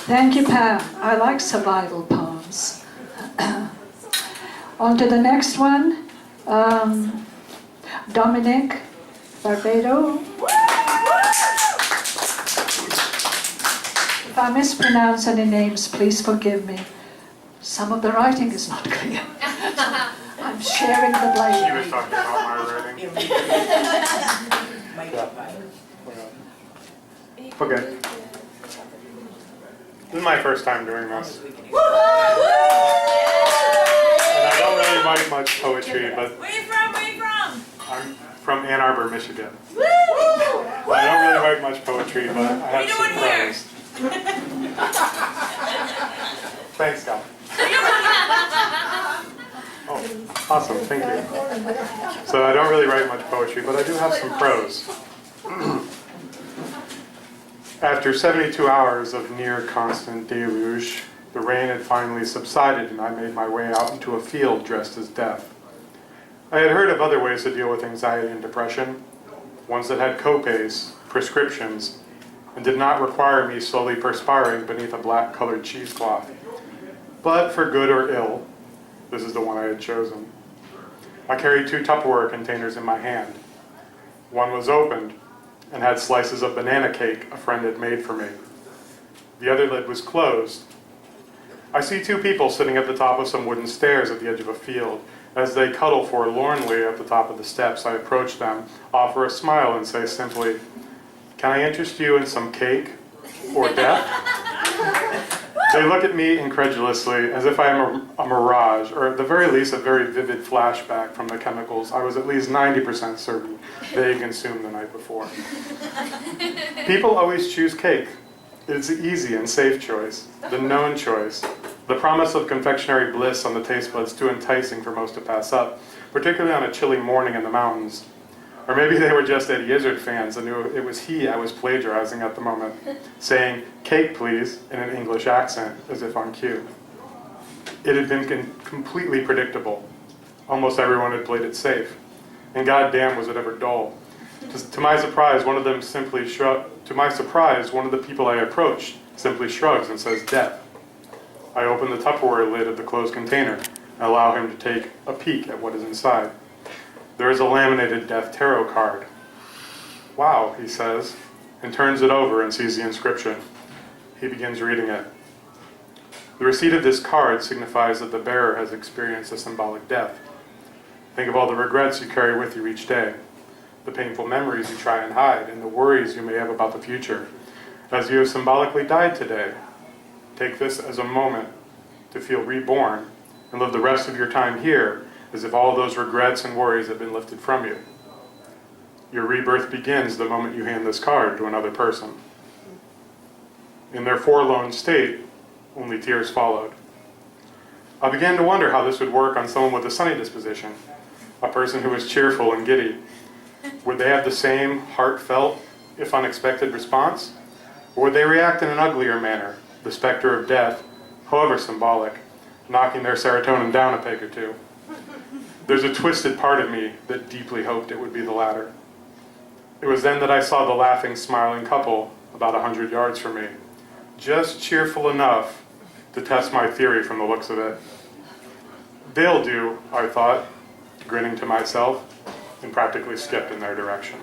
Thank you, Pam. I like survival poems. On to the next one. Dominic Barbato. If I mispronounce any names, please forgive me. Some of the writing is not clear. I'm sharing the blame. She was talking about my writing. Okay. This is my first time doing this. And I don't really write much poetry, but... Where you from? Where you from? I'm from Ann Arbor, Michigan. I don't really write much poetry, but I have some prose. Thanks, Scott. Oh, awesome, thank you. So I don't really write much poetry, but I do have some prose. After 72 hours of near constant deluge, the rain had finally subsided and I made my way out into a field dressed as death. I had heard of other ways to deal with anxiety and depression, ones that had copays, prescriptions, and did not require me slowly perspiring beneath a black-colored cheesecloth. But for good or ill, this is the one I had chosen. I carried 2 Tupperware containers in my hand. One was opened and had slices of banana cake a friend had made for me. The other lid was closed. I see 2 people sitting at the top of some wooden stairs at the edge of a field. As they cuddle forlornly at the top of the steps, I approach them, offer a smile, and say simply, "Can I interest you in some cake or death?" They look at me incredulously, as if I am a mirage, or at the very least a very vivid flashback from the chemicals I was at least 90% certain they consumed the night before. People always choose cake. It's the easy and safe choice, the known choice, the promise of confectionery bliss on the taste buds too enticing for most to pass up, particularly on a chilly morning in the mountains. Or maybe they were just Eddie Izzard fans and knew it was he I was plagiarizing at the moment, saying, "Cake, please," in an English accent, as if on cue. It had been completely predictable. Almost everyone had played it safe. And goddamn was it ever dull. To my surprise, one of them simply one of the people I approached simply shrugs and says, "Death." I open the Tupperware lid of the closed container and allow him to take a peek at what is inside. There is a laminated death tarot card. "Wow," he says, and turns it over and sees the inscription. He begins reading it. The receipt of this card signifies that the bearer has experienced a symbolic death. Think of all the regrets you carry with you each day, the painful memories you try and hide, and the worries you may have about the future. As you have symbolically died today, take this as a moment to feel reborn and live the rest of your time here as if all those regrets and worries have been lifted from you. Your rebirth begins the moment you hand this card to another person. In their forlorn state, only tears followed. I began to wonder how this would work on someone with a sunny disposition, a person who was cheerful and giddy. Would they have the same heartfelt, if unexpected, response? Or would they react in an uglier manner, the specter of death, however symbolic, knocking their serotonin down a peg or 2? There's a twisted part of me that deeply hoped it would be the latter. It was then that I saw the laughing, smiling couple about 100 yards from me, just cheerful enough to test my theory from the looks of it. They'll do, I thought, grinning to myself, and practically skipped in their direction.